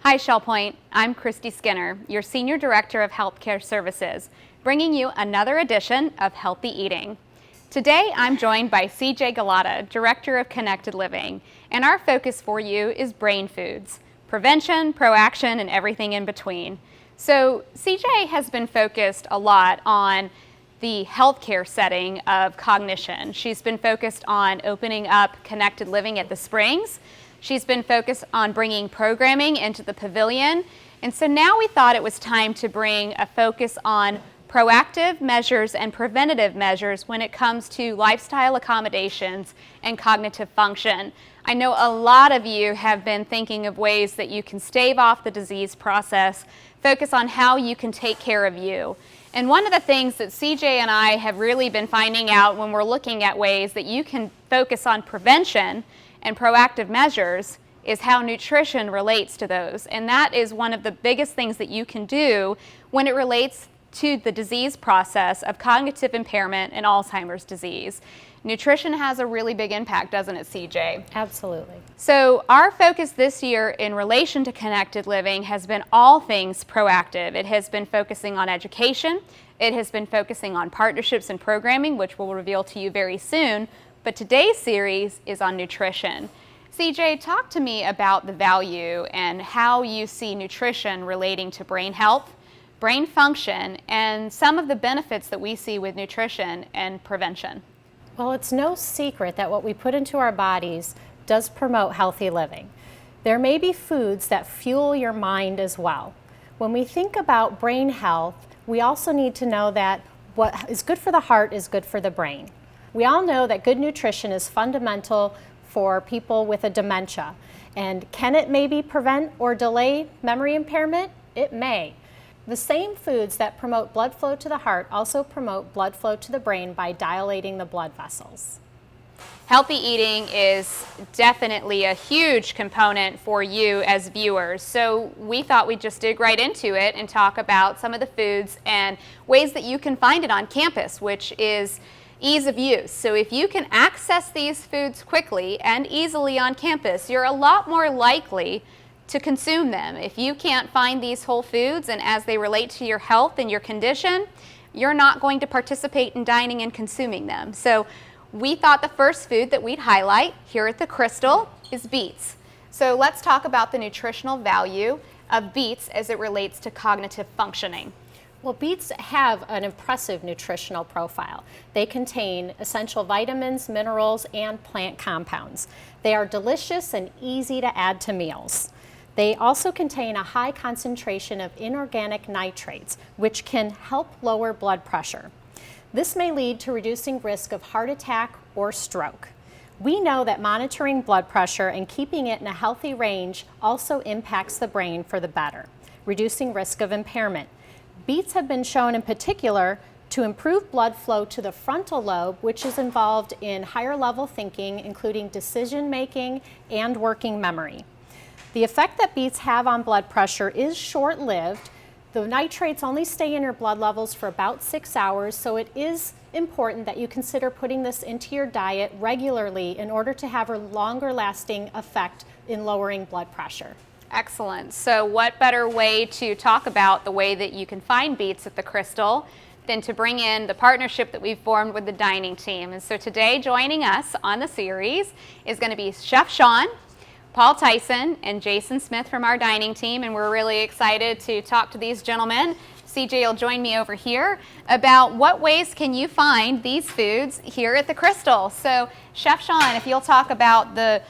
Hi, Shell Point. I'm Christy Skinner, your Senior Director of Healthcare Services, bringing you another edition of Healthy Eating. Today, I'm joined by CJ Galata, Director of Connected Living, and our focus for you is brain foods, prevention, proaction, and everything in between. So CJ has been focused a lot on the healthcare setting of cognition. She's been focused on opening up Connected Living at the Springs. She's been focused on bringing programming into the pavilion. And so now we thought it was time to bring a focus on proactive measures and preventative measures when it comes to lifestyle accommodations and cognitive function. I know a lot of you have been thinking of ways that you can stave off the disease process, focus on how you can take care of you. And one of the things that CJ and I have really been finding out when we're looking at ways that you can focus on prevention and proactive measures is how nutrition relates to those. And that is one of the biggest things that you can do when it relates to the disease process of cognitive impairment and Alzheimer's disease. Nutrition has a really big impact, doesn't it, CJ? Absolutely. So our focus this year in relation to Connected Living has been all things proactive. It has been focusing on education. It has been focusing on partnerships and programming, which we'll reveal to you very soon. But today's series is on nutrition. CJ, talk to me about the value and how you see nutrition relating to brain health, brain function, and some of the benefits that we see with nutrition and prevention. Well, it's no secret that what we put into our bodies does promote healthy living. There may be foods that fuel your mind as well. When we think about brain health, we also need to know that what is good for the heart is good for the brain. We all know that good nutrition is fundamental for people with a dementia. And can it maybe prevent or delay memory impairment? It may. The same foods that promote blood flow to the heart also promote blood flow to the brain by dilating the blood vessels. Healthy eating is definitely a huge component for you as viewers. So we thought we'd just dig right into it and talk about some of the foods and ways that you can find it on campus, which is ease of use. So if you can access these foods quickly and easily on campus, you're a lot more likely to consume them. If you can't find these whole foods and as they relate to your health and your condition, you're not going to participate in dining and consuming them. So we thought the first food that we'd highlight here at the Crystal is beets. So let's talk about the nutritional value of beets as it relates to cognitive functioning. Well, beets have an impressive nutritional profile. They contain essential vitamins, minerals, and plant compounds. They are delicious and easy to add to meals. They also contain a high concentration of inorganic nitrates, which can help lower blood pressure. This may lead to reducing risk of heart attack or stroke. We know that monitoring blood pressure and keeping it in a healthy range also impacts the brain for the better, reducing risk of impairment. Beets have been shown in particular to improve blood flow to the frontal lobe, which is involved in higher level thinking, including decision making and working memory. The effect that beets have on blood pressure is short-lived. The nitrates only stay in your blood levels for about 6 hours, so it is important that you consider putting this into your diet regularly in order to have a longer lasting effect in lowering blood pressure. Excellent. So what better way to talk about the way that you can find beets at the Crystal than to bring in the partnership that we've formed with the dining team. And so today joining us on the series is going to be Chef Sean, Paul Tyson, and Jason Smith from our dining team, and we're really excited to talk to these gentlemen. CJ will join me over here about what ways can you find these foods here at the Crystal. So Chef Sean, if you'll talk about the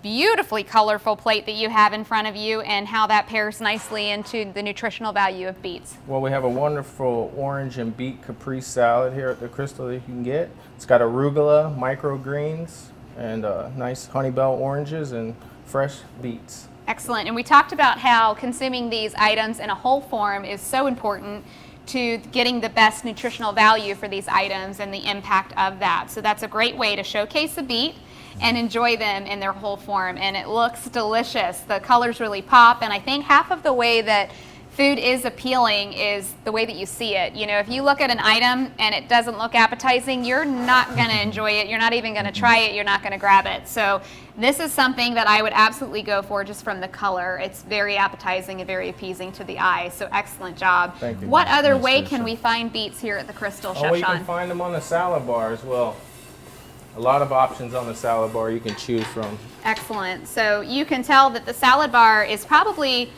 beautifully colorful plate that you have in front of you and how that pairs nicely into the nutritional value of beets. Well, we have a wonderful orange and beet caprese salad here at the Crystal that you can get. It's got arugula, microgreens, and nice honeybell oranges and fresh beets. Excellent. And we talked about how consuming these items in a whole form is so important to getting the best nutritional value for these items and the impact of that. So that's a great way to showcase a beet and enjoy them in their whole form. And it looks delicious. The colors really pop, and I think half of the way that food is appealing is the way that you see it. You know, if you look at an item and it doesn't look appetizing, you're not going to enjoy it. You're not even going to try it. You're not going to grab it. So this is something that I would absolutely go for just from the color. It's very appetizing and very appeasing to the eye. So excellent job. Thank you. What other Nice way to can show. we find Beets here at the Crystal, Oh, Chef well, you Sean? can find them on the salad bar as well. A lot of options on the salad bar you can choose from. Excellent. So you can tell that the salad bar is probably,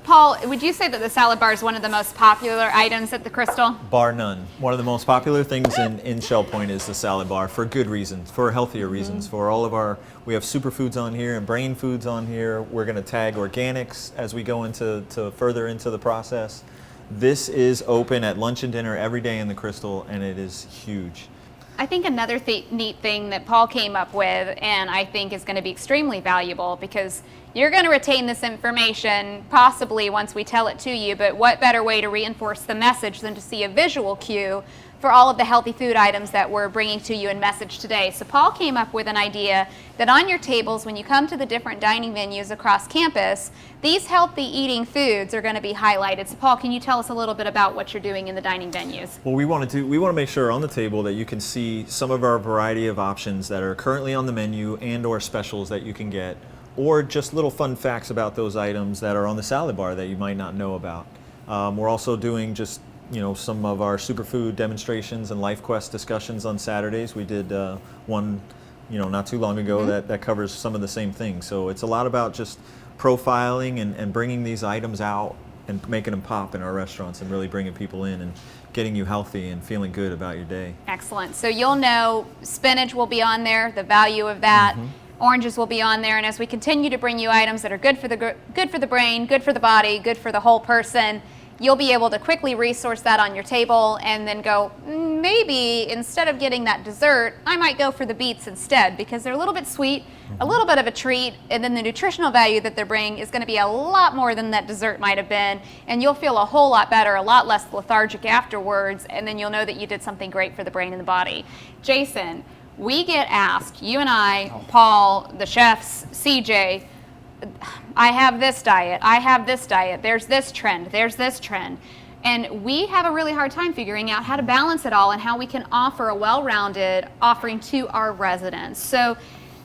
Paul, would you say that the salad bar is one of the most popular items at the Crystal? Bar none. One of the most popular things in Shell Point is the salad bar for good reasons, for healthier reasons. For all of our, we have superfoods on here and brain foods on here. We're going to tag organics as we go into further into the process. This is open at lunch and dinner every day in the Crystal, and it is huge. I think another neat thing that Paul came up with, and I think is going to be extremely valuable, because you're going to retain this information possibly once we tell it to you, but what better way to reinforce the message than to see a visual cue for all of the healthy food items that we're bringing to you in message today. So Paul came up with an idea that on your tables, when you come to the different dining venues across campus, these healthy eating foods are going to be highlighted. So Paul, can you tell us a little bit about what you're doing in the dining venues? Well, we want to make sure on the table that you can see some of our variety of options that are currently on the menu and or specials that you can get, or just little fun facts about those items that are on the salad bar that you might not know about. We're also doing just some of our superfood demonstrations and Life Quest discussions on Saturdays. We did one not too long ago that covers some of the same things. So it's a lot about just profiling and bringing these items out and making them pop in our restaurants and really bringing people in and getting you healthy and feeling good about your day. Excellent. So you'll know spinach will be on there, the value of that. Oranges will be on there, and as we continue to bring you items that are good for the brain, good for the body, good for the whole person, you'll be able to quickly resource that on your table and then go, maybe instead of getting that dessert, I might go for the Beets instead, because they're a little bit sweet, a little bit of a treat, and then the nutritional value that they're bringing is going to be a lot more than that dessert might have been, and you'll feel a whole lot better, a lot less lethargic afterwards, and then you'll know that you did something great for the brain and the body. Jason, we get asked, you and I, Paul, the chefs, CJ, I have this diet, I have this diet, there's this trend, there's this trend. And we have a really hard time figuring out how to balance it all and how we can offer a well-rounded offering to our residents. So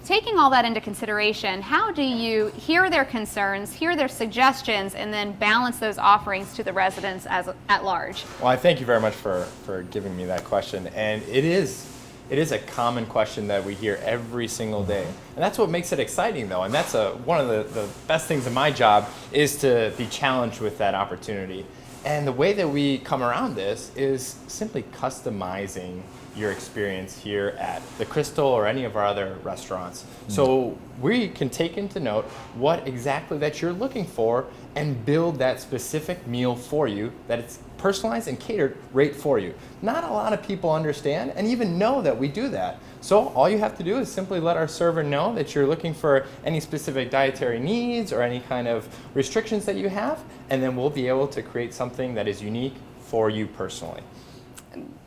taking all that into consideration, how do you hear their concerns, hear their suggestions, and then balance those offerings to the residents at large? Well, I thank you very much for giving me that question. And it is a common question that we hear every single day. And that's what makes it exciting, though. And that's one of the best things of my job, is to be challenged with that opportunity. And the way that we come around this is simply customizing your experience here at the Crystal or any of our other restaurants. So we can take into note what exactly that you're looking for and build that specific meal for you, that it's personalized and catered right for you. Not a lot of people understand and even know that we do that. So all you have to do is simply let our server know that you're looking for any specific dietary needs or any kind of restrictions that you have, and then we'll be able to create something that is unique for you personally.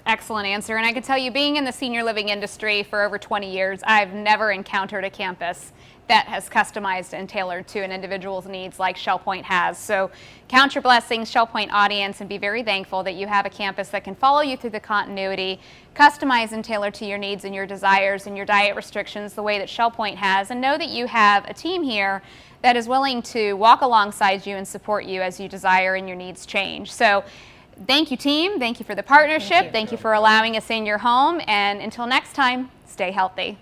Excellent answer. And I can tell you, being in the senior living industry for over 20 years, I've never encountered a campus that has customized and tailored to an individual's needs like Shell Point has. So count your blessings, Shell Point audience, and be very thankful that you have a campus that can follow you through the continuity, customize and tailor to your needs and your desires and your diet restrictions the way that Shell Point has, and know that you have a team here that is willing to walk alongside you and support you as you desire and your needs change. So thank you, team. Thank you for the partnership. Thank you for allowing us in your home. And until next time, stay healthy.